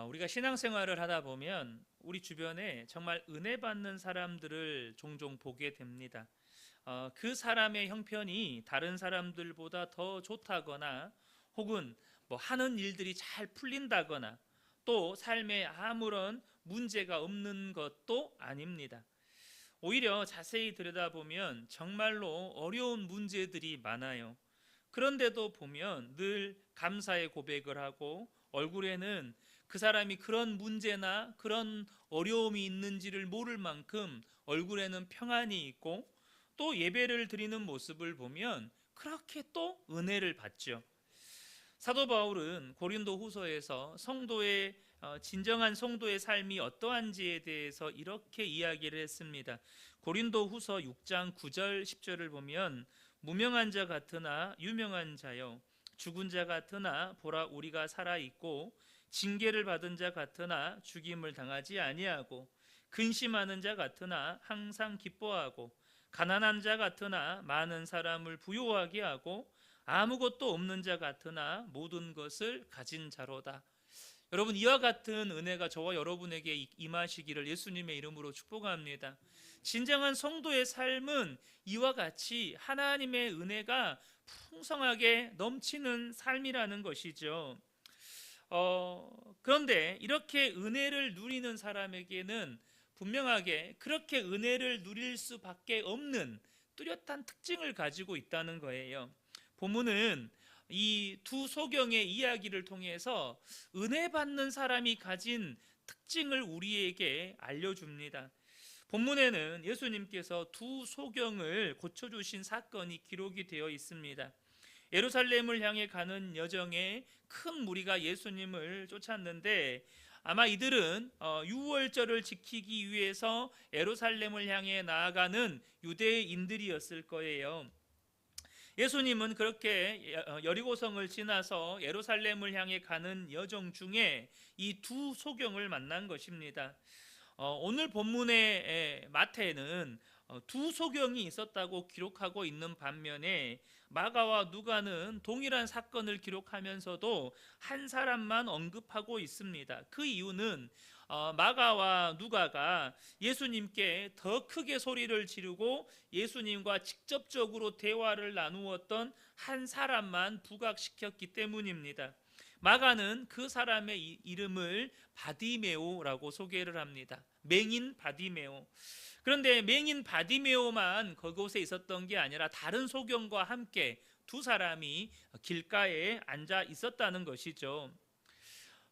우리가 신앙생활을 하다 보면 우리 주변에 정말 은혜 받는 사람들을 종종 보게 됩니다. 그 사람의 형편이 다른 사람들보다 더 좋다거나 혹은 뭐 하는 일들이 잘 풀린다거나 또 삶에 아무런 문제가 없는 것도 아닙니다. 오히려 자세히 들여다보면 정말로 어려운 문제들이 많아요. 그런데도 보면 늘 감사의 고백을 하고 얼굴에는 그 사람이 그런 문제나 그런 어려움이 있는지를 모를 만큼 얼굴에는 평안이 있고 또 예배를 드리는 모습을 보면 그렇게 또 은혜를 받죠. 사도 바울은 고린도 후서에서 진정한 성도의 삶이 어떠한지에 대해서 이렇게 이야기를 했습니다. 고린도 후서 6장 9절 10절을 보면 무명한 자 같으나 유명한 자요 죽은 자 같으나 보라 우리가 살아 있고 징계를 받은 자 같으나 죽임을 당하지 아니하고 근심하는 자 같으나 항상 기뻐하고 가난한 자 같으나 많은 사람을 부요하게 하고 아무것도 없는 자 같으나 모든 것을 가진 자로다. 여러분, 이와 같은 은혜가 저와 여러분에게 임하시기를 예수님의 이름으로 축복합니다. 진정한 성도의 삶은 이와 같이 하나님의 은혜가 풍성하게 넘치는 삶이라는 것이죠. 그런데 이렇게 은혜를 누리는 사람에게는 분명하게 그렇게 은혜를 누릴 수밖에 없는 뚜렷한 특징을 가지고 있다는 거예요. 본문은 이 두 소경의 이야기를 통해서 은혜 받는 사람이 가진 특징을 우리에게 알려줍니다. 본문에는 예수님께서 두 소경을 고쳐주신 사건이 기록이 되어 있습니다. 예루살렘을 향해 가는 여정에 큰 무리가 예수님을 쫓았는데 아마 이들은 유월절을 지키기 위해서 예루살렘을 향해 나아가는 유대인들이었을 거예요. 예수님은 그렇게 여리고성을 지나서 예루살렘을 향해 가는 여정 중에 이 두 소경을 만난 것입니다. 오늘 본문의 마태는 두 소경이 있었다고 기록하고 있는 반면에 마가와 누가는 동일한 사건을 기록하면서도 한 사람만 언급하고 있습니다. 그 이유는 마가와 누가가 예수님께 더 크게 소리를 지르고 예수님과 직접적으로 대화를 나누었던 한 사람만 부각시켰기 때문입니다. 마가는 그 사람의 이름을 바디메오라고 소개를 합니다. 맹인 바디메오. 그런데 맹인 바디메오만 그곳에 있었던 게 아니라 다른 소경과 함께 두 사람이 길가에 앉아 있었다는 것이죠.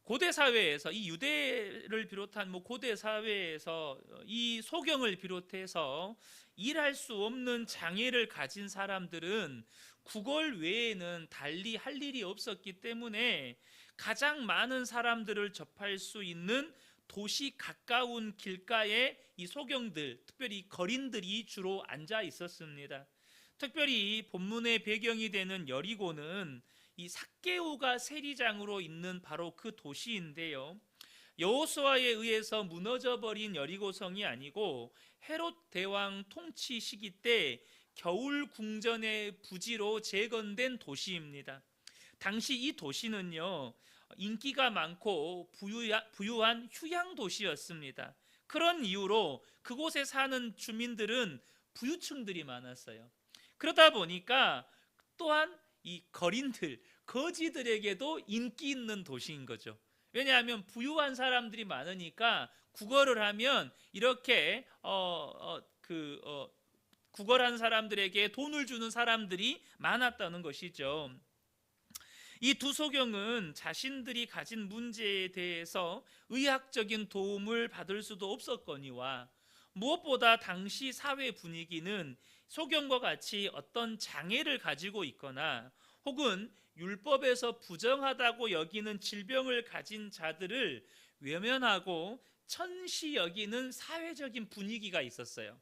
고대 사회에서 이 유대를 비롯한 고대 사회에서 이 소경을 비롯해서 일할 수 없는 장애를 가진 사람들은 구걸 외에는 달리 할 일이 없었기 때문에 가장 많은 사람들을 접할 수 있는 도시 가까운 길가에 이 소경들, 특별히 거린들이 주로 앉아 있었습니다. 특별히 본문의 배경이 되는 여리고는 이 삭개오가 세리장으로 있는 바로 그 도시인데요. 여호수아에 의해서 무너져 버린 여리고성이 아니고 헤롯 대왕 통치 시기 때 겨울 궁전의 부지로 재건된 도시입니다. 당시 이 도시는요, 인기가 많고 부유한 휴양 도시였습니다. 그런 이유로 그곳에 사는 주민들은 부유층들이 많았어요. 그러다 보니까 또한 이 거린들, 거지들에게도 인기 있는 도시인 거죠. 왜냐하면 부유한 사람들이 많으니까 구걸을 하면 이렇게 구걸한 사람들에게 돈을 주는 사람들이 많았다는 것이죠. 이 두 소경은 자신들이 가진 문제에 대해서 의학적인 도움을 받을 수도 없었거니와 무엇보다 당시 사회 분위기는 소경과 같이 어떤 장애를 가지고 있거나 혹은 율법에서 부정하다고 여기는 질병을 가진 자들을 외면하고 천시 여기는 사회적인 분위기가 있었어요.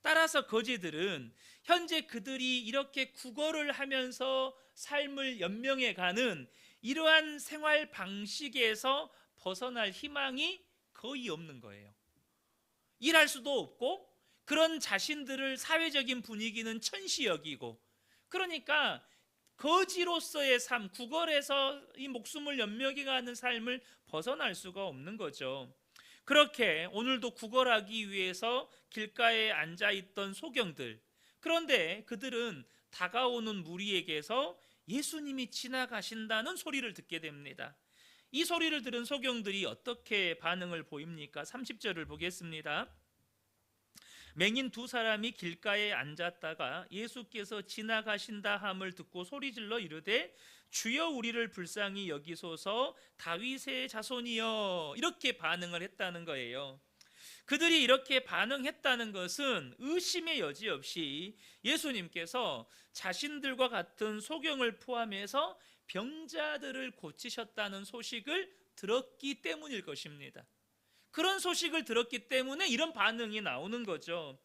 따라서 거지들은 현재 그들이 이렇게 구걸을 하면서 삶을 연명해 가는 이러한 생활 방식에서 벗어날 희망이 거의 없는 거예요. 일할 수도 없고 그런 자신들을 사회적인 분위기는 천시 여기고, 그러니까 거지로서의 삶, 구걸에서 이 목숨을 연명해가는 삶을 벗어날 수가 없는 거죠. 그렇게 오늘도 구걸하기 위해서 길가에 앉아있던 소경들, 그런데 그들은 다가오는 무리에게서 예수님이 지나가신다는 소리를 듣게 됩니다. 이 소리를 들은 소경들이 어떻게 반응을 보입니까? 30절을 보겠습니다. 맹인 두 사람이 길가에 앉았다가 예수께서 지나가신다 함을 듣고 소리질러 이르되 주여 우리를 불쌍히 여기소서 다윗의 자손이여, 이렇게 반응을 했다는 거예요. 그들이 이렇게 반응했다는 것은 의심의 여지 없이 예수님께서 자신들과 같은 소경을 포함해서 병자들을 고치셨다는 소식을 들었기 때문일 것입니다. 그런 소식을 들었기 때문에 이런 반응이 나오는 거죠.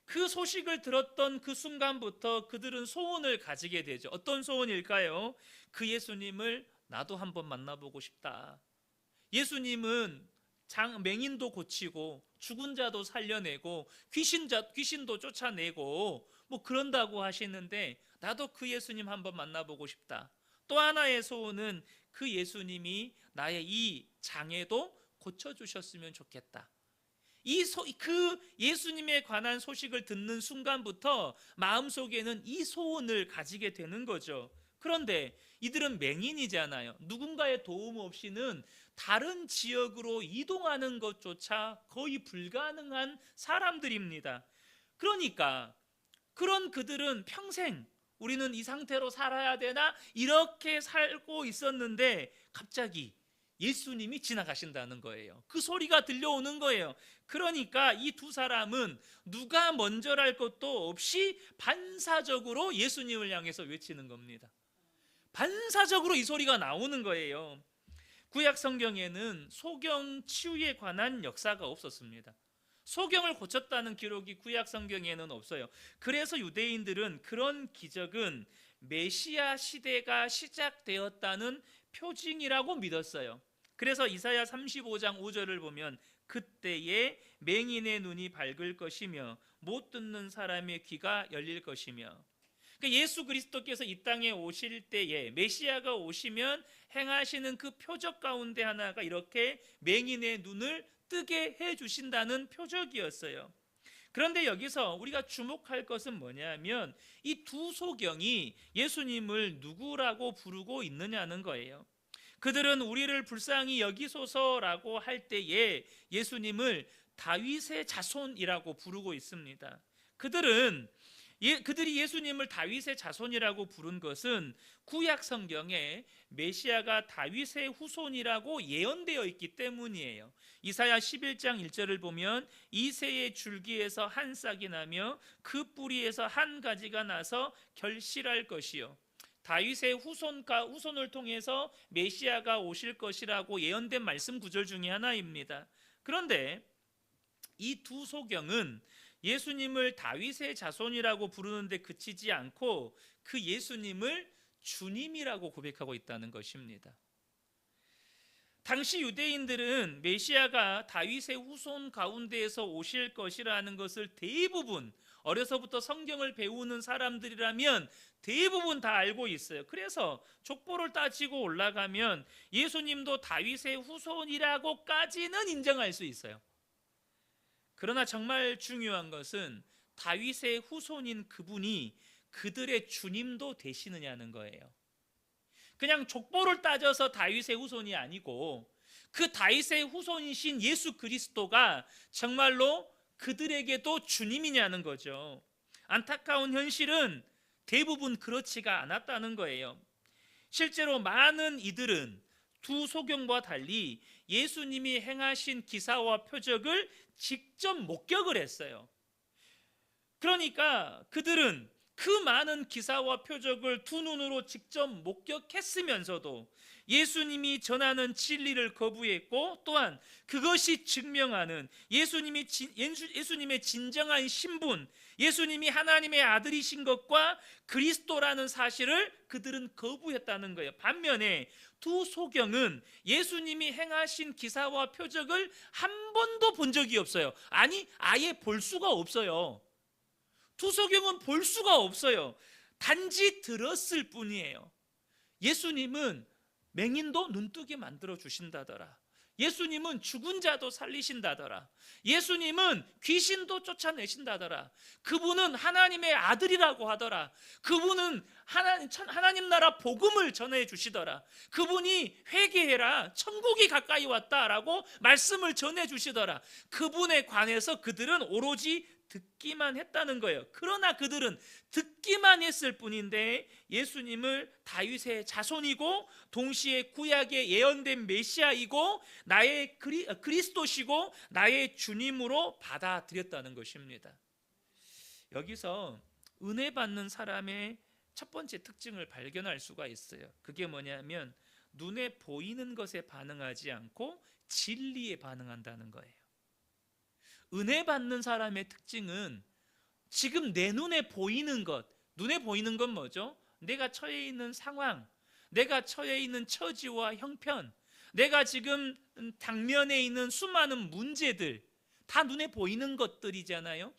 그 소식을 들었던 그 순간부터 그들은 소원을 가지게 되죠. 어떤 소원일까요? 그 예수님을 나도 한번 만나보고 싶다. 예수님은 맹인도 고치고 죽은 자도 살려내고 귀신도 쫓아내고 뭐 그런다고 하시는데 나도 그 예수님 한번 만나보고 싶다. 또 하나의 소원은 그 예수님이 나의 이 장애도 고쳐주셨으면 좋겠다. 그 예수님에 관한 소식을 듣는 순간부터 마음속에는 이 소원을 가지게 되는 거죠. 그런데 이들은 맹인이잖아요. 누군가의 도움 없이는 다른 지역으로 이동하는 것조차 거의 불가능한 사람들입니다. 그러니까 그런 그들은 평생 우리는 이 상태로 살아야 되나 이렇게 살고 있었는데 갑자기 예수님이 지나가신다는 거예요. 그 소리가 들려오는 거예요. 그러니까 이 두 사람은 누가 먼저랄 것도 없이 반사적으로 예수님을 향해서 외치는 겁니다. 반사적으로 이 소리가 나오는 거예요. 구약 성경에는 소경 치유에 관한 역사가 없었습니다. 소경을 고쳤다는 기록이 구약 성경에는 없어요. 그래서 유대인들은 그런 기적은 메시아 시대가 시작되었다는 표징이라고 믿었어요. 그래서 이사야 35장 5절을 보면 그때에 맹인의 눈이 밝을 것이며 못 듣는 사람의 귀가 열릴 것이며, 그러니까 예수 그리스도께서 이 땅에 오실 때에 메시아가 오시면 행하시는 그 표적 가운데 하나가 이렇게 맹인의 눈을 뜨게 해주신다는 표적이었어요. 그런데 여기서 우리가 주목할 것은 뭐냐면 이 두 소경이 예수님을 누구라고 부르고 있느냐는 거예요. 그들은 우리를 불쌍히 여기소서라고 할 때에 예수님을 다윗의 자손이라고 부르고 있습니다. 그들이 예수님을 다윗의 자손이라고 부른 것은 구약 성경에 메시아가 다윗의 후손이라고 예언되어 있기 때문이에요. 이사야 11장 1절을 보면 이새의 줄기에서 한 싹이 나며 그 뿌리에서 한 가지가 나서 결실할 것이요, 다윗의 후손을 통해서 메시아가 오실 것이라고 예언된 말씀 구절 중에 하나입니다. 그런데 이 두 소경은 예수님을 다윗의 자손이라고 부르는데 그치지 않고 그 예수님을 주님이라고 고백하고 있다는 것입니다. 당시 유대인들은 메시아가 다윗의 후손 가운데에서 오실 것이라는 것을 대부분 어려서부터 성경을 배우는 사람들이라면 대부분 다 알고 있어요. 그래서 족보를 따지고 올라가면 예수님도 다윗의 후손이라고까지는 인정할 수 있어요. 그러나 정말 중요한 것은 다윗의 후손인 그분이 그들의 주님도 되시느냐는 거예요. 그냥 족보를 따져서 다윗의 후손이 아니고 그 다윗의 후손이신 예수 그리스도가 정말로 그들에게도 주님이냐는 거죠. 안타까운 현실은 대부분 그렇지가 않았다는 거예요. 실제로 많은 이들은 두 소경과 달리 예수님이 행하신 기사와 표적을 직접 목격을 했어요. 그러니까 그들은 그 많은 기사와 표적을 두 눈으로 직접 목격했으면서도 예수님이 전하는 진리를 거부했고, 또한 그것이 증명하는 예수님의 진정한 신분, 예수님이 하나님의 아들이신 것과 그리스도라는 사실을 그들은 거부했다는 거예요. 반면에 두 소경은 예수님이 행하신 기사와 표적을 한 번도 본 적이 없어요. 아니, 아예 볼 수가 없어요. 두 소경은 볼 수가 없어요. 단지 들었을 뿐이에요. 예수님은 맹인도 눈뜨게 만들어 주신다더라. 예수님은 죽은 자도 살리신다더라. 예수님은 귀신도 쫓아내신다더라. 그분은 하나님의 아들이라고 하더라. 그분은 하나님 나라 복음을 전해 주시더라. 그분이 회개해라, 천국이 가까이 왔다라고 말씀을 전해 주시더라. 그분에 관해서 그들은 오로지 듣기만 했다는 거예요. 그러나 그들은 듣기만 했을 뿐인데 예수님을 다윗의 자손이고 동시에 구약에 예언된 메시아이고 나의 그리스도시고 나의 주님으로 받아들였다는 것입니다. 여기서 은혜 받는 사람의 첫 번째 특징을 발견할 수가 있어요. 그게 뭐냐면 눈에 보이는 것에 반응하지 않고 진리에 반응한다는 거예요. 은혜 받는 사람의 특징은 지금 내 눈에 보이는 것, 눈에 보이는 건 뭐죠? 내가 처해 있는 상황, 내가 처해 있는 처지와 형편, 내가 지금 당면에 있는 수많은 문제들, 다 눈에 보이는 것들이잖아요.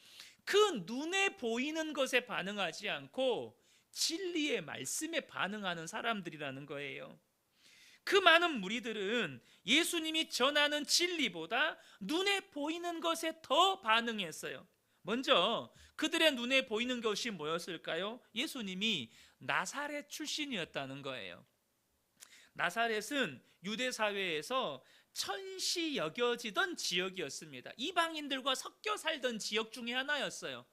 그 눈에 보이는 것에 반응하지 않고 진리의 말씀에 반응하는 사람들이라는 거예요. 그 많은 무리들은 예수님이 전하는 진리보다 눈에 보이는 것에 더 반응했어요. 먼저 그들의 눈에 보이는 것이 뭐였을까요? 예수님이 나사렛 출신이었다는 거예요. 나사렛은 유대 사회에서 천시 여겨지던 지역이었습니다. 이방인들과 섞여 살던 지역 중에 하나였어요.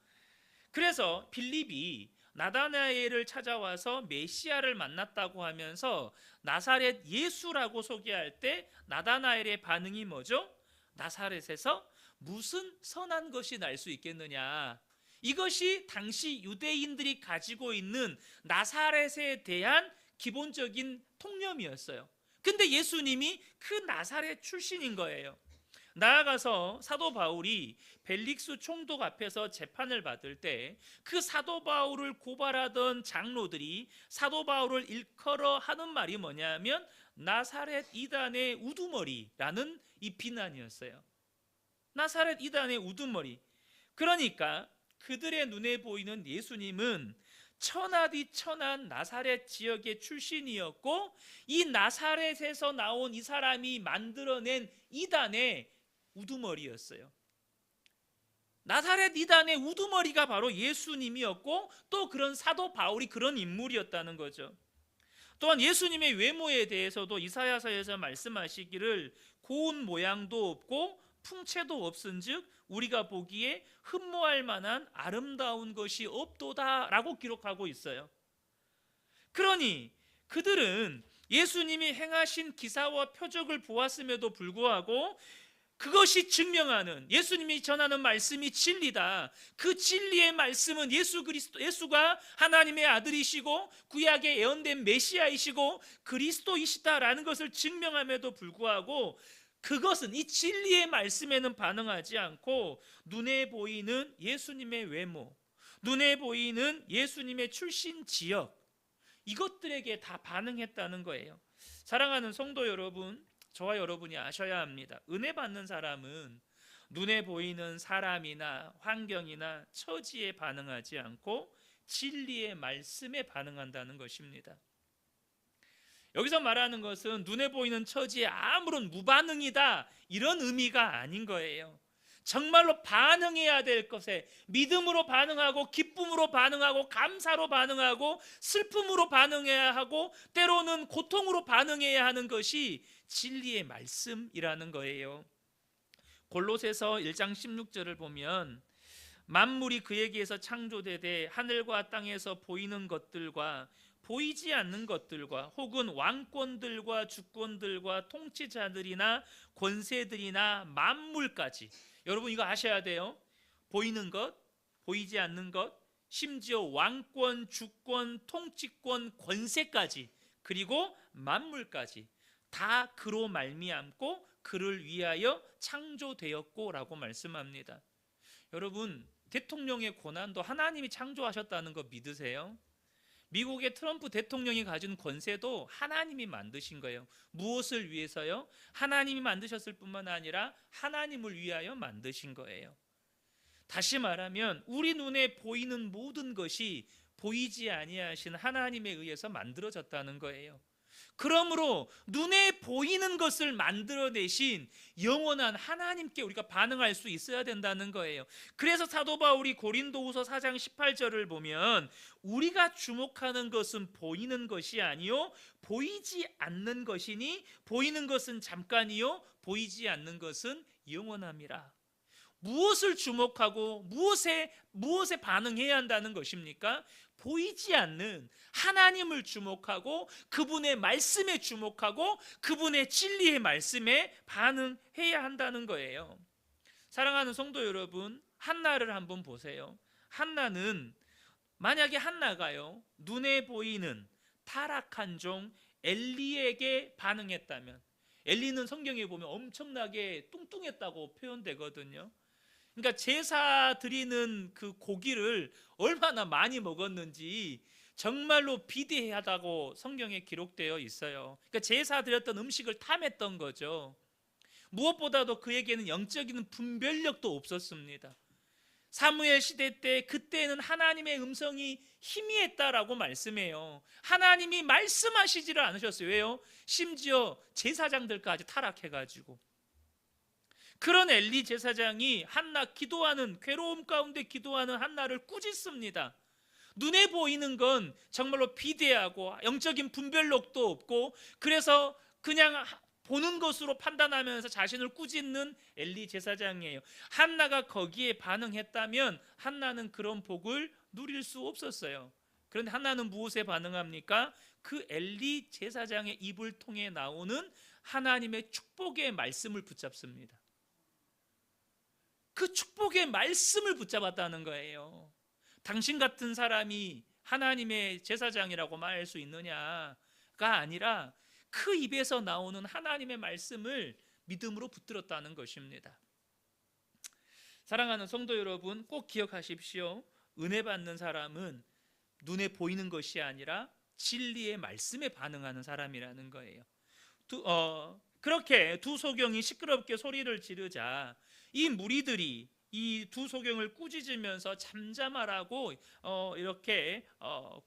그래서 빌립이 나다나엘을 찾아와서 메시아를 만났다고 하면서 나사렛 예수라고 소개할 때 나다나엘의 반응이 뭐죠? 나사렛에서 무슨 선한 것이 날 수 있겠느냐. 이것이 당시 유대인들이 가지고 있는 나사렛에 대한 기본적인 통념이었어요. 근데 예수님이 그 나사렛 출신인 거예요. 나아가서 사도 바울이 벨릭스 총독 앞에서 재판을 받을 때 그 사도 바울을 고발하던 장로들이 사도 바울을 일컬어 하는 말이 뭐냐면 나사렛 이단의 우두머리라는 이 비난이었어요. 나사렛 이단의 우두머리. 그러니까 그들의 눈에 보이는 예수님은 천하디 천한 나사렛 지역의 출신이었고 이 나사렛에서 나온 이 사람이 만들어낸 이단의 우두머리였어요. 나사렛 이단의 우두머리가 바로 예수님이었고 또 그런 사도 바울이 그런 인물이었다는 거죠. 또한 예수님의 외모에 대해서도 이사야서에서 말씀하시기를 고운 모양도 없고 풍채도 없은즉 우리가 보기에 흠모할 만한 아름다운 것이 없도다라고 기록하고 있어요. 그러니 그들은 예수님이 행하신 기사와 표적을 보았음에도 불구하고 그것이 증명하는 예수님이 전하는 말씀이 진리다. 그 진리의 말씀은 예수가 하나님의 아들이시고 구약에 예언된 메시아이시고 그리스도이시다라는 것을 증명함에도 불구하고 그것은 이 진리의 말씀에는 반응하지 않고 눈에 보이는 예수님의 외모, 눈에 보이는 예수님의 출신 지역 이것들에게 다 반응했다는 거예요. 사랑하는 성도 여러분, 저와 여러분이 아셔야 합니다. 은혜 받는 사람은 눈에 보이는 사람이나 환경이나 처지에 반응하지 않고 진리의 말씀에 반응한다는 것입니다. 여기서 말하는 것은 눈에 보이는 처지에 아무런 무반응이다 이런 의미가 아닌 거예요. 정말로 반응해야 될 것에 믿음으로 반응하고 기쁨으로 반응하고 감사로 반응하고 슬픔으로 반응해야 하고 때로는 고통으로 반응해야 하는 것이 진리의 말씀이라는 거예요. 골로새서 1장 16절을 보면 만물이 그에게서 창조되되 하늘과 땅에서 보이는 것들과 보이지 않는 것들과 혹은 왕권들과 주권들과 통치자들이나 권세들이나 만물까지, 여러분 이거 아셔야 돼요. 보이는 것, 보이지 않는 것, 심지어 왕권, 주권, 통치권, 권세까지 그리고 만물까지 다 그로 말미암고 그를 위하여 창조되었고 라고 말씀합니다. 여러분 대통령의 권한도 하나님이 창조하셨다는 거 믿으세요? 미국의 트럼프 대통령이 가진 권세도 하나님이 만드신 거예요. 무엇을 위해서요? 하나님이 만드셨을 뿐만 아니라 하나님을 위하여 만드신 거예요. 다시 말하면 우리 눈에 보이는 모든 것이 보이지 아니하신 하나님에 의해서 만들어졌다는 거예요. 그러므로 눈에 보이는 것을 만들어내신 영원한 하나님께 우리가 반응할 수 있어야 된다는 거예요. 그래서 사도 바울이 고린도후서 4장 18절을 보면 우리가 주목하는 것은 보이는 것이 아니요 보이지 않는 것이니 보이는 것은 잠깐이요 보이지 않는 것은 영원함이라. 무엇을 주목하고 무엇에 반응해야 한다는 것입니까? 보이지 않는 하나님을 주목하고 그분의 말씀에 주목하고 그분의 진리의 말씀에 반응해야 한다는 거예요. 사랑하는 성도 여러분, 한나를 한번 보세요. 한나는 만약에 한나가요 눈에 보이는 타락한 종 엘리에게 반응했다면, 엘리는 성경에 보면 엄청나게 뚱뚱했다고 표현되거든요. 그러니까 제사 드리는 그 고기를 얼마나 많이 먹었는지 정말로 비대하다고 성경에 기록되어 있어요. 그러니까 제사 드렸던 음식을 탐했던 거죠. 무엇보다도 그에게는 영적인 분별력도 없었습니다. 사무엘 시대 때 그때는 하나님의 음성이 희미했다라고 말씀해요. 하나님이 말씀하시지를 않으셨어요. 왜요? 심지어 제사장들까지 타락해가지고. 그런 엘리 제사장이 한나 기도하는, 괴로움 가운데 기도하는 한나를 꾸짖습니다. 눈에 보이는 건 정말로 비대하고 영적인 분별력도 없고 그래서 그냥 보는 것으로 판단하면서 자신을 꾸짖는 엘리 제사장이에요. 한나가 거기에 반응했다면 한나는 그런 복을 누릴 수 없었어요. 그런데 한나는 무엇에 반응합니까? 그 엘리 제사장의 입을 통해 나오는 하나님의 축복의 말씀을 붙잡습니다. 그 축복의 말씀을 붙잡았다는 거예요. 당신 같은 사람이 하나님의 제사장이라고 말할 수 있느냐가 아니라 그 입에서 나오는 하나님의 말씀을 믿음으로 붙들었다는 것입니다. 사랑하는 성도 여러분, 꼭 기억하십시오. 은혜 받는 사람은 눈에 보이는 것이 아니라 진리의 말씀에 반응하는 사람이라는 거예요. 그렇게 두 소경이 시끄럽게 소리를 지르자 이 무리들이 이 두 소경을 꾸짖으면서 잠잠하라고 이렇게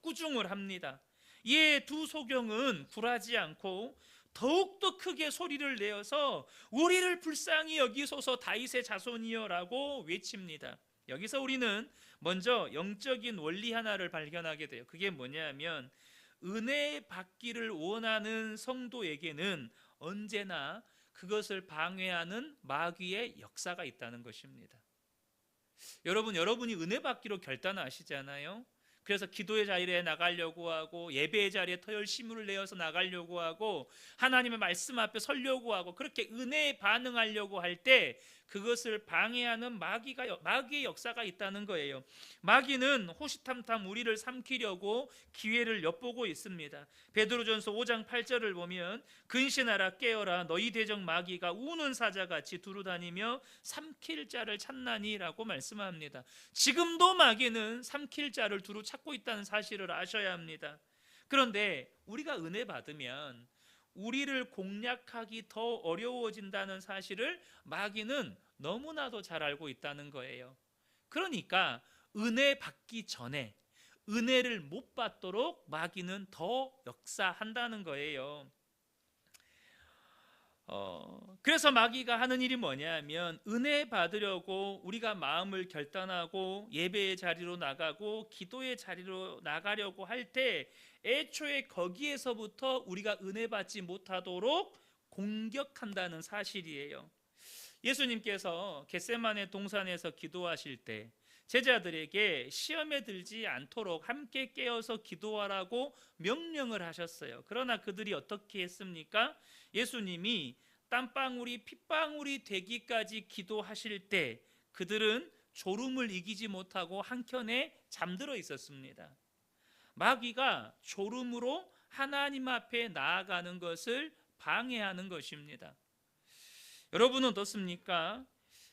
꾸중을 합니다. 이 두 소경은 굴하지 않고 더욱더 크게 소리를 내어서 우리를 불쌍히 여기소서 다윗의 자손이여라고 외칩니다. 여기서 우리는 먼저 영적인 원리 하나를 발견하게 돼요. 그게 뭐냐면 은혜 받기를 원하는 성도에게는 언제나 그것을 방해하는 마귀의 역사가 있다는 것입니다. 여러분이 은혜 받기로 결단하시잖아요. 그래서 기도의 자리에 나가려고 하고 예배의 자리에 더 열심을 내어서 나가려고 하고 하나님의 말씀 앞에 서려고 하고 그렇게 은혜에 반응하려고 할 때 그것을 방해하는 마귀의 역사가 있다는 거예요. 마귀는 호시탐탐 우리를 삼키려고 기회를 엿보고 있습니다. 베드로전서 5장 8절을 보면 근신하라 깨어라 너희 대적 마귀가 우는 사자같이 두루다니며 삼킬 자를 찾나니라고 말씀합니다. 지금도 마귀는 삼킬 자를 두루 찾고 있다는 사실을 아셔야 합니다. 그런데 우리가 은혜 받으면 우리를 공략하기 더 어려워진다는 사실을 마귀는 너무나도 잘 알고 있다는 거예요. 그러니까 은혜 받기 전에 은혜를 못 받도록 마귀는 더 역사한다는 거예요. 그래서 마귀가 하는 일이 뭐냐면 은혜 받으려고 우리가 마음을 결단하고 예배의 자리로 나가고 기도의 자리로 나가려고 할 때 애초에 거기에서부터 우리가 은혜 받지 못하도록 공격한다는 사실이에요. 예수님께서 겟세마네 동산에서 기도하실 때 제자들에게 시험에 들지 않도록 함께 깨어서 기도하라고 명령을 하셨어요. 그러나 그들이 어떻게 했습니까? 예수님이 땀방울이 핏방울이 되기까지 기도하실 때 그들은 졸음을 이기지 못하고 한켠에 잠들어 있었습니다. 마귀가 졸음으로 하나님 앞에 나아가는 것을 방해하는 것입니다. 여러분은 어떻습니까?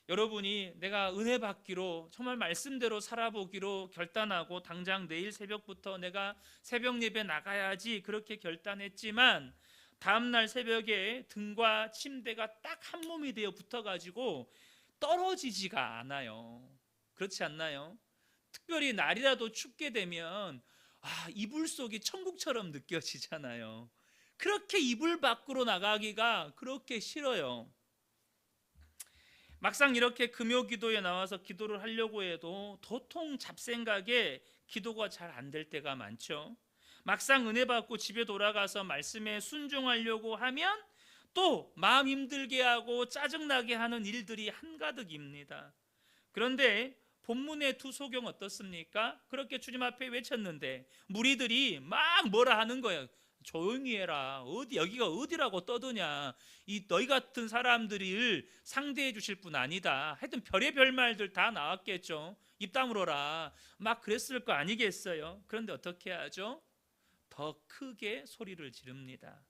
여러분이 내가 은혜 받기로 정말 말씀대로 살아보기로 결단하고 당장 내일 새벽부터 내가 새벽 예배 나가야지 그렇게 결단했지만 다음날 새벽에 등과 침대가 딱 한 몸이 되어 붙어가지고 떨어지지가 않아요. 그렇지 않나요? 특별히 날이라도 춥게 되면 이불 속이 천국처럼 느껴지잖아요. 그렇게 이불 밖으로 나가기가 그렇게 싫어요. 막상 이렇게 금요 기도에 나와서 기도를 하려고 해도 도통 잡생각에 기도가 잘 안 될 때가 많죠. 막상 은혜 받고 집에 돌아가서 말씀에 순종하려고 하면 또 마음 힘들게 하고 짜증나게 하는 일들이 한가득입니다. 그런데 본문의 두 소경 어떻습니까? 그렇게 주님 앞에 외쳤는데 무리들이 막 뭐라 하는 거예요. 조용히 해라. 여기가 어디라고 떠드냐. 이 너희 같은 사람들을 상대해 주실 분 아니다. 하여튼 별의별 말들 다 나왔겠죠. 입 다물어라. 막 그랬을 거 아니겠어요. 그런데 어떻게 하죠? 더 크게 소리를 지릅니다.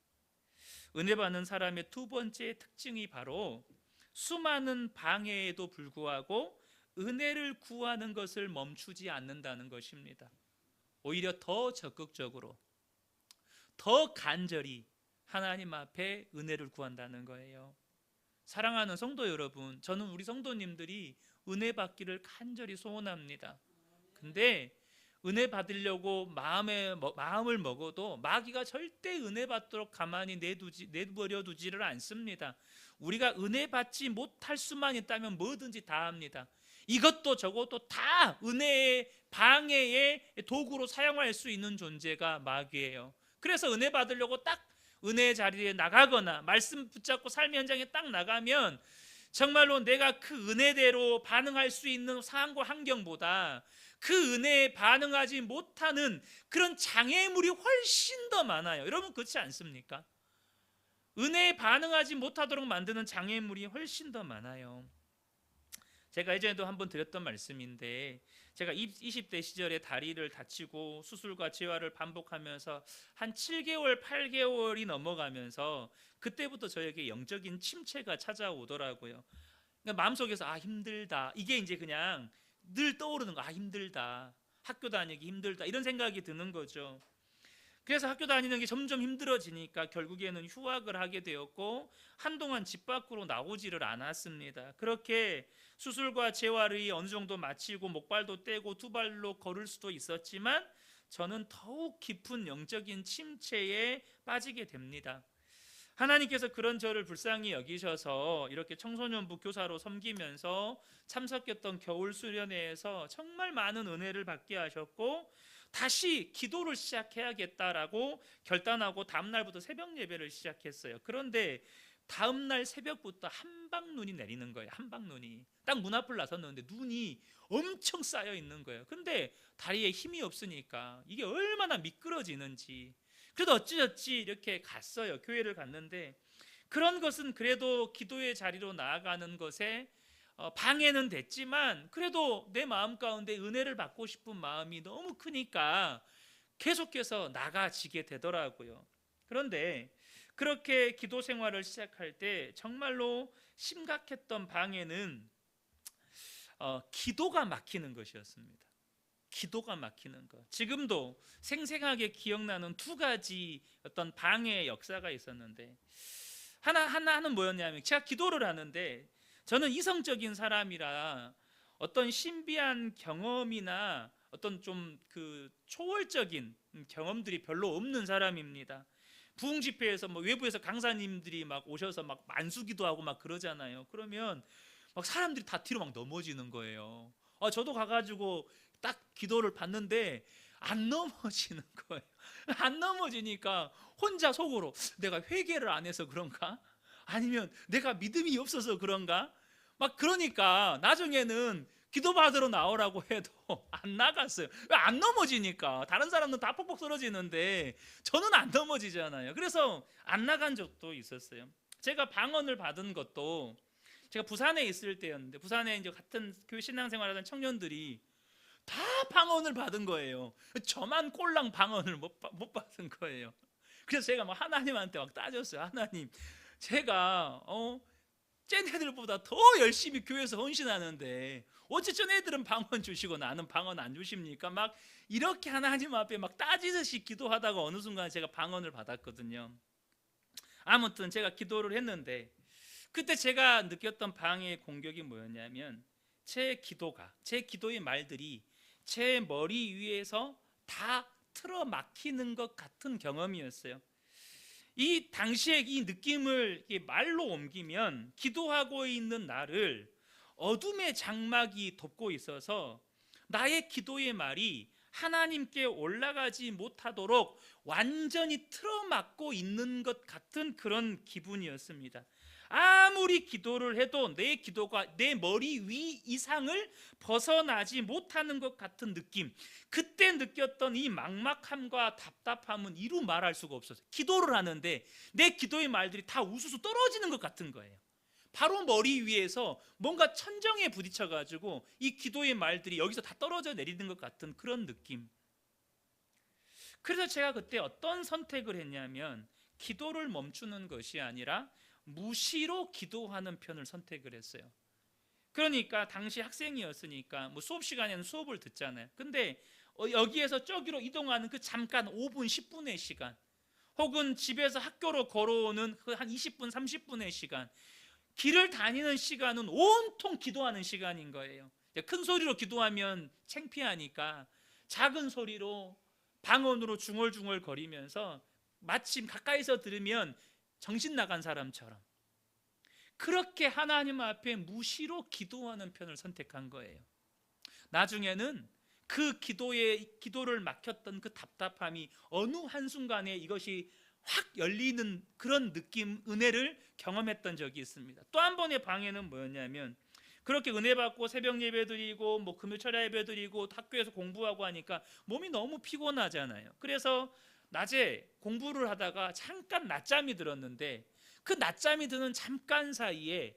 은혜 받는 사람의 두 번째 특징이 바로 수많은 방해에도 불구하고 은혜를 구하는 것을 멈추지 않는다는 것입니다. 오히려 더 적극적으로, 더 간절히 하나님 앞에 은혜를 구한다는 거예요. 사랑하는 성도 여러분, 저는 우리 성도님들이 은혜 받기를 간절히 소원합니다. 근데 은혜 받으려고 마음을 먹어도 마귀가 절대 은혜 받도록 가만히 내버려 두지를 않습니다. 우리가 은혜 받지 못할 수만 있다면 뭐든지 다 합니다. 이것도 저것도 다 은혜의 방해의 도구로 사용할 수 있는 존재가 마귀예요. 그래서 은혜 받으려고 딱 은혜의 자리에 나가거나 말씀 붙잡고 삶의 현장에 딱 나가면 정말로 내가 그 은혜대로 반응할 수 있는 상황과 환경보다 그 은혜에 반응하지 못하는 그런 장애물이 훨씬 더 많아요. 여러분 그렇지 않습니까? 은혜에 반응하지 못하도록 만드는 장애물이 훨씬 더 많아요. 제가 예전에도 한번 드렸던 말씀인데 제가 20대 시절에 다리를 다치고 수술과 재활을 반복하면서 한 7개월, 8개월이 넘어가면서 그때부터 저에게 영적인 침체가 찾아오더라고요. 그러니까 마음속에서 힘들다. 이게 이제 그냥 늘 떠오르는 거. 힘들다. 학교 다니기 힘들다. 이런 생각이 드는 거죠. 그래서 학교 다니는 게 점점 힘들어지니까 결국에는 휴학을 하게 되었고 한동안 집 밖으로 나오지를 않았습니다. 그렇게 수술과 재활이 어느 정도 마치고 목발도 떼고 두 발로 걸을 수도 있었지만 저는 더욱 깊은 영적인 침체에 빠지게 됩니다. 하나님께서 그런 저를 불쌍히 여기셔서 이렇게 청소년부 교사로 섬기면서 참석했던 겨울 수련회에서 정말 많은 은혜를 받게 하셨고 다시 기도를 시작해야겠다라고 결단하고 다음 날부터 새벽 예배를 시작했어요. 그런데 다음 날 새벽부터 한방눈이 내리는 거예요. 한방눈이 딱 문 앞을 나섰는데 눈이 엄청 쌓여 있는 거예요. 근데 다리에 힘이 없으니까 이게 얼마나 미끄러지는지. 그래도 어찌저찌 이렇게 갔어요. 교회를 갔는데 그런 것은 그래도 기도의 자리로 나아가는 것에 방해는 됐지만 그래도 내 마음 가운데 은혜를 받고 싶은 마음이 너무 크니까 계속해서 나가지게 되더라고요. 그런데 그렇게 기도 생활을 시작할 때 정말로 심각했던 방해는 기도가 막히는 것이었습니다. 기도가 막히는 것. 지금도 생생하게 기억나는 두 가지 어떤 방해의 역사가 있었는데 하나는 뭐였냐면 제가 기도를 하는데 저는 이성적인 사람이라 어떤 신비한 경험이나 어떤 좀 그 초월적인 경험들이 별로 없는 사람입니다. 부흥 집회에서 외부에서 강사님들이 막 오셔서 막 만수기도 하고 막 그러잖아요. 그러면 막 사람들이 다 뒤로 막 넘어지는 거예요. 저도 가가지고 딱 기도를 받는데 안 넘어지는 거예요. 안 넘어지니까 혼자 속으로 내가 회개를 안 해서 그런가? 아니면 내가 믿음이 없어서 그런가? 막 그러니까 나중에는 기도 받으러 나오라고 해도 안 나갔어요. 왜 안 넘어지니까. 다른 사람은 다 퍽퍽 쓰러지는데 저는 안 넘어지잖아요. 그래서 안 나간 적도 있었어요. 제가 방언을 받은 것도 제가 부산에 있을 때였는데 부산에 이제 같은 교회 신앙생활하던 청년들이 다 방언을 받은 거예요. 저만 꼴랑 방언을 못 받은 거예요. 그래서 제가 막 하나님한테 막 따졌어요. 하나님, 제가 쟤네들보다 더 열심히 교회에서 헌신하는데 어째 쟤네들은 방언 주시고 나는 방언 안 주십니까? 막 이렇게 하나님 앞에 막 따지듯이 기도하다가 어느 순간 제가 방언을 받았거든요. 아무튼 제가 기도를 했는데 그때 제가 느꼈던 방해의 공격이 뭐였냐면 제 기도의 말들이 제 머리 위에서 다 틀어막히는 것 같은 경험이었어요. 이 당시에 이 느낌을 말로 옮기면 기도하고 있는 나를 어둠의 장막이 덮고 있어서 나의 기도의 말이 하나님께 올라가지 못하도록 완전히 틀어막고 있는 것 같은 그런 기분이었습니다. 아무리 기도를 해도 내 기도가 내 머리 위 이상을 벗어나지 못하는 것 같은 느낌, 그때 느꼈던 이 막막함과 답답함은 이루 말할 수가 없었어요. 기도를 하는데 내 기도의 말들이 다 우수수 떨어지는 것 같은 거예요. 바로 머리 위에서 뭔가 천정에 부딪혀 가지고 이 기도의 말들이 여기서 다 떨어져 내리는 것 같은 그런 느낌. 그래서 제가 그때 어떤 선택을 했냐면 기도를 멈추는 것이 아니라 무시로 기도하는 편을 선택을 했어요. 그러니까 당시 학생이었으니까 뭐 수업 시간에는 수업을 듣잖아요. 근데 여기에서 저기로 이동하는 그 잠깐 5분 10분의 시간, 혹은 집에서 학교로 걸어오는 그 한 20분 30분의 시간, 길을 다니는 시간은 온통 기도하는 시간인 거예요. 큰 소리로 기도하면 창피하니까 작은 소리로 방언으로 중얼중얼 거리면서 마침 가까이서 들으면 정신 나간 사람처럼 그렇게 하나님 앞에 무시로 기도하는 편을 선택한 거예요. 나중에는 그 기도를 막혔던 그 답답함이 어느 한순간에 이것이 확 열리는 그런 느낌, 은혜를 경험했던 적이 있습니다. 또 한 번의 방해는 뭐였냐면, 그렇게 은혜 받고 새벽 예배 드리고 뭐 금요 철야 예배 드리고 학교에서 공부하고 하니까 몸이 너무 피곤하잖아요. 그래서 낮에 공부를 하다가 잠깐 낮잠이 들었는데 그 낮잠이 드는 잠깐 사이에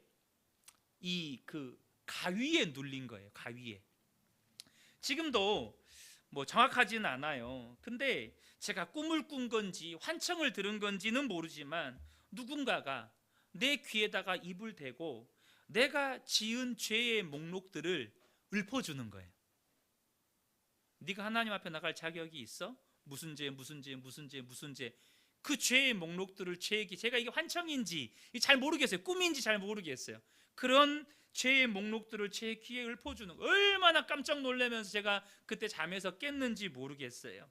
이 그 가위에 눌린 거예요. 가위에. 지금도 뭐 정확하지는 않아요. 근데 제가 꿈을 꾼 건지 환청을 들은 건지는 모르지만 누군가가 내 귀에다가 입을 대고 내가 지은 죄의 목록들을 읊어주는 거예요. 네가 하나님 앞에 나갈 자격이 있어? 무슨 죄, 무슨 죄, 무슨 죄, 무슨 죄. 그 죄의 목록들을 제가 이게 환청인지 잘 모르겠어요. 꿈인지 잘 모르겠어요. 그런 죄의 목록들을 제 귀에 읊어주는 거. 얼마나 깜짝 놀라면서 제가 그때 잠에서 깼는지 모르겠어요.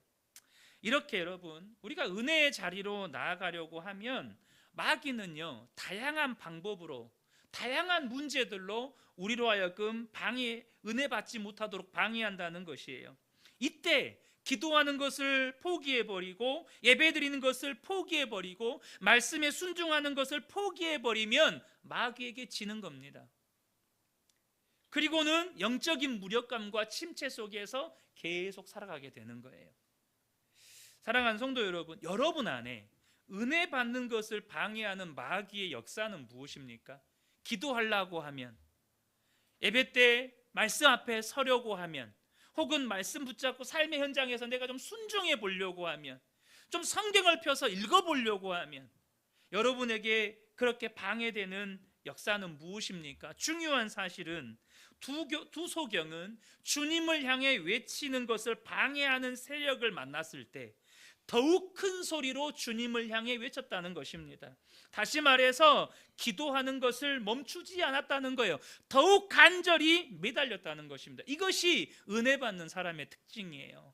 이렇게 여러분, 우리가 은혜의 자리로 나아가려고 하면 마귀는요, 다양한 방법으로, 다양한 문제들로 우리로 하여금 은혜 받지 못하도록 방해한다는 것이에요. 이때 기도하는 것을 포기해버리고 예배드리는 것을 포기해버리고 말씀에 순종하는 것을 포기해버리면 마귀에게 지는 겁니다. 그리고는 영적인 무력감과 침체 속에서 계속 살아가게 되는 거예요. 사랑하는 성도 여러분, 여러분 안에 은혜 받는 것을 방해하는 마귀의 역사는 무엇입니까? 기도하려고 하면, 예배 때 말씀 앞에 서려고 하면, 혹은 말씀 붙잡고 삶의 현장에서 내가 좀 순종해 보려고 하면, 좀 성경을 펴서 읽어보려고 하면 여러분에게 그렇게 방해되는 역사는 무엇입니까? 중요한 사실은 두 소경은 주님을 향해 외치는 것을 방해하는 세력을 만났을 때 더욱 큰 소리로 주님을 향해 외쳤다는 것입니다. 다시 말해서 기도하는 것을 멈추지 않았다는 거예요. 더욱 간절히 매달렸다는 것입니다. 이것이 은혜 받는 사람의 특징이에요.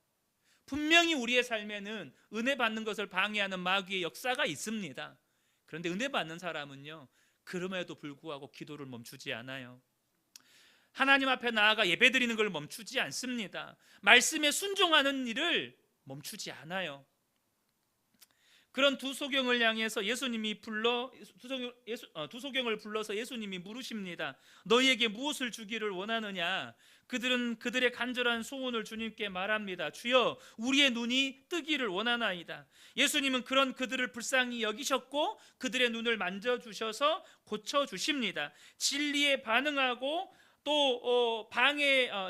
분명히 우리의 삶에는 은혜 받는 것을 방해하는 마귀의 역사가 있습니다. 그런데 은혜 받는 사람은요, 그럼에도 불구하고 기도를 멈추지 않아요. 하나님 앞에 나아가 예배드리는 걸 멈추지 않습니다. 말씀에 순종하는 일을 멈추지 않아요. 그런 두 소경을 향해서 두 소경을 불러서 예수님이 물으십니다. 너희에게 무엇을 주기를 원하느냐? 그들은 그들의 간절한 소원을 주님께 말합니다. 주여, 우리의 눈이 뜨기를 원하나이다. 예수님은 그런 그들을 불쌍히 여기셨고 그들의 눈을 만져주셔서 고쳐주십니다. 진리에 반응하고 또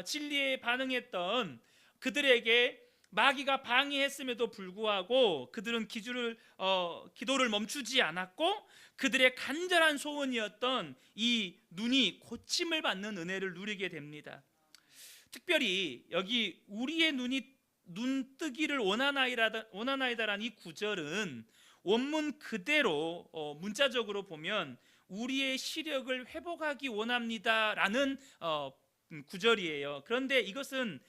진리에 반응했던 그들에게 마귀가 방해했음에도 불구하고 그들은 기도를 멈추지 않았고 그들의 간절한 소원이었던 이 눈이 고침을 받는 은혜를 누리게 됩니다. 특별히 여기 우리의 눈이 눈 뜨기를 원하나이다라는 이 구절은 원문 그대로 문자적으로 보면 우리의 시력을 회복하기 원합니다라는 구절이에요. 그런데 이것은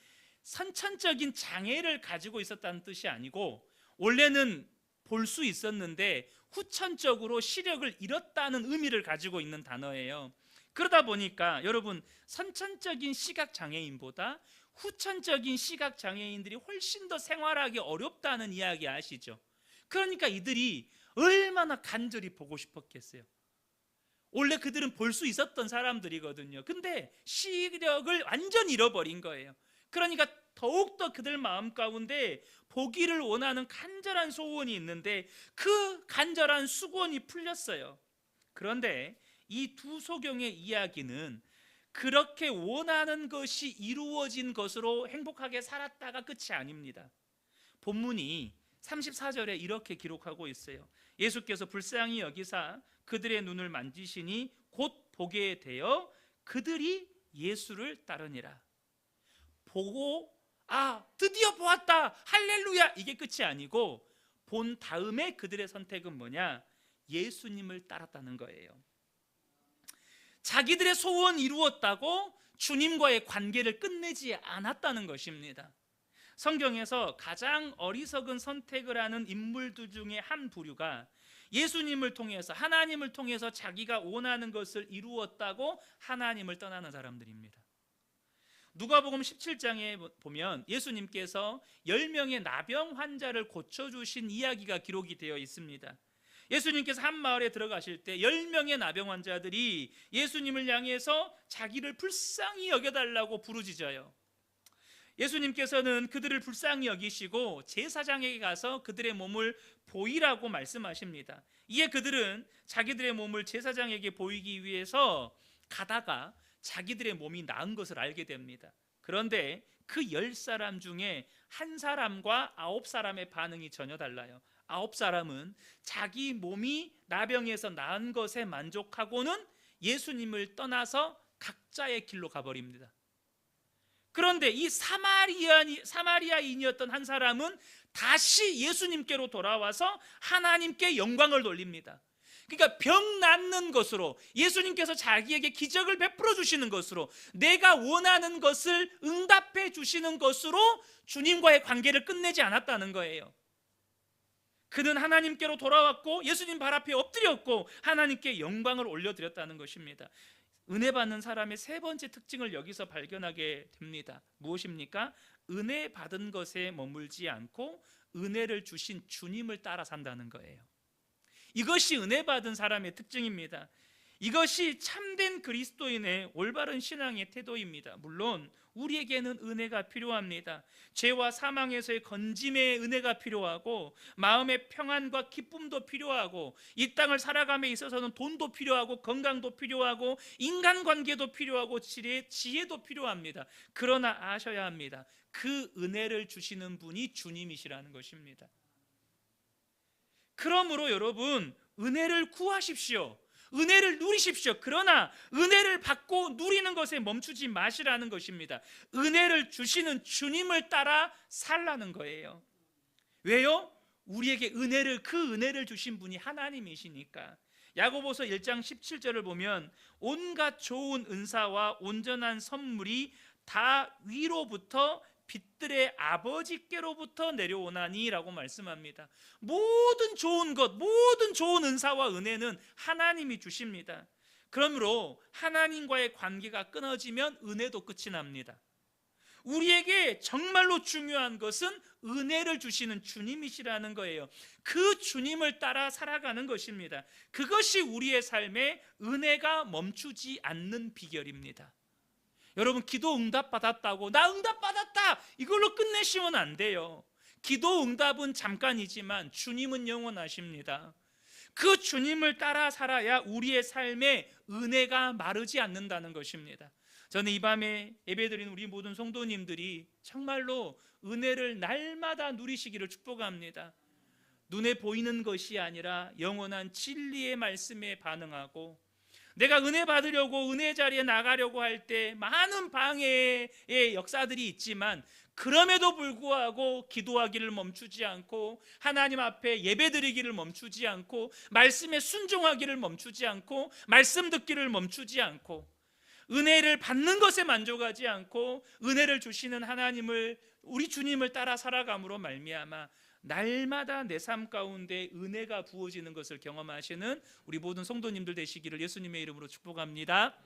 선천적인 장애를 가지고 있었다는 뜻이 아니고, 원래는 볼 수 있었는데 후천적으로 시력을 잃었다는 의미를 가지고 있는 단어예요. 그러다 보니까 여러분, 선천적인 시각 장애인보다 후천적인 시각 장애인들이 훨씬 더 생활하기 어렵다는 이야기 아시죠? 그러니까 이들이 얼마나 간절히 보고 싶었겠어요. 원래 그들은 볼 수 있었던 사람들이거든요. 근데 시력을 완전히 잃어버린 거예요. 그러니까 더욱더 그들 마음 가운데 보기를 원하는 간절한 소원이 있는데 그 간절한 수건이 풀렸어요. 그런데 이 두 소경의 이야기는 그렇게 원하는 것이 이루어진 것으로 행복하게 살았다가 끝이 아닙니다. 본문이 34절에 이렇게 기록하고 있어요. 예수께서 불쌍히 여기사 그들의 눈을 만지시니 곧 보게 되어 그들이 예수를 따르니라. 보고 드디어 보았다, 할렐루야, 이게 끝이 아니고 본 다음에 그들의 선택은 뭐냐? 예수님을 따랐다는 거예요. 자기들의 소원 이루었다고 주님과의 관계를 끝내지 않았다는 것입니다. 성경에서 가장 어리석은 선택을 하는 인물들 중에 한 부류가 예수님을 통해서, 하나님을 통해서 자기가 원하는 것을 이루었다고 하나님을 떠나는 사람들입니다. 누가복음 17장에 보면 예수님께서 10명의 나병 환자를 고쳐주신 이야기가 기록이 되어 있습니다. 예수님께서 한 마을에 들어가실 때 10명의 나병 환자들이 예수님을 향해서 자기를 불쌍히 여겨달라고 부르짖어요. 예수님께서는 그들을 불쌍히 여기시고 제사장에게 가서 그들의 몸을 보이라고 말씀하십니다. 이에 그들은 자기들의 몸을 제사장에게 보이기 위해서 가다가 자기들의 몸이 나은 것을 알게 됩니다. 그런데 그 10사람 중에 한 사람과 9사람의 반응이 전혀 달라요. 9사람은 자기 몸이 나병에서 나은 것에 만족하고는 예수님을 떠나서 각자의 길로 가버립니다. 그런데 이 사마리아인이었던 한 사람은 다시 예수님께로 돌아와서 하나님께 영광을 돌립니다. 그러니까 병 낫는 것으로, 예수님께서 자기에게 기적을 베풀어 주시는 것으로, 내가 원하는 것을 응답해 주시는 것으로 주님과의 관계를 끝내지 않았다는 거예요. 그는 하나님께로 돌아왔고 예수님 발 앞에 엎드렸고 하나님께 영광을 올려드렸다는 것입니다. 은혜 받는 사람의 세 번째 특징을 여기서 발견하게 됩니다. 무엇입니까? 은혜 받은 것에 머물지 않고 은혜를 주신 주님을 따라 산다는 거예요. 이것이 은혜 받은 사람의 특징입니다. 이것이 참된 그리스도인의 올바른 신앙의 태도입니다. 물론 우리에게는 은혜가 필요합니다. 죄와 사망에서의 건짐의 은혜가 필요하고 마음의 평안과 기쁨도 필요하고 이 땅을 살아감에 있어서는 돈도 필요하고 건강도 필요하고 인간관계도 필요하고 지혜도 필요합니다. 그러나 아셔야 합니다. 그 은혜를 주시는 분이 주님이시라는 것입니다. 그러므로 여러분, 은혜를 구하십시오. 은혜를 누리십시오. 그러나 은혜를 받고 누리는 것에 멈추지 마시라는 것입니다. 은혜를 주시는 주님을 따라 살라는 거예요. 왜요? 우리에게 그 은혜를 주신 분이 하나님이시니까. 야고보서 1장 17절을 보면 온갖 좋은 은사와 온전한 선물이 다 위로부터 빛들의 아버지께로부터 내려오나니 라고 말씀합니다. 모든 좋은 것, 모든 좋은 은사와 은혜는 하나님이 주십니다. 그러므로 하나님과의 관계가 끊어지면 은혜도 끝이 납니다. 우리에게 정말로 중요한 것은 은혜를 주시는 주님이시라는 거예요. 그 주님을 따라 살아가는 것입니다. 그것이 우리의 삶에 은혜가 멈추지 않는 비결입니다. 여러분, 기도 응답 받았다고 나 응답 받았다 이걸로 끝내시면 안 돼요. 기도 응답은 잠깐이지만 주님은 영원하십니다. 그 주님을 따라 살아야 우리의 삶에 은혜가 마르지 않는다는 것입니다. 저는 이 밤에 예배드린 우리 모든 성도님들이 정말로 은혜를 날마다 누리시기를 축복합니다. 눈에 보이는 것이 아니라 영원한 진리의 말씀에 반응하고, 내가 은혜 받으려고 은혜 자리에 나가려고 할 때 많은 방해의 역사들이 있지만 그럼에도 불구하고 기도하기를 멈추지 않고 하나님 앞에 예배드리기를 멈추지 않고 말씀에 순종하기를 멈추지 않고 말씀 듣기를 멈추지 않고 은혜를 받는 것에 만족하지 않고 은혜를 주시는 하나님을, 우리 주님을 따라 살아감으로 말미암아 날마다 내 삶 가운데 은혜가 부어지는 것을 경험하시는 우리 모든 성도님들 되시기를 예수님의 이름으로 축복합니다.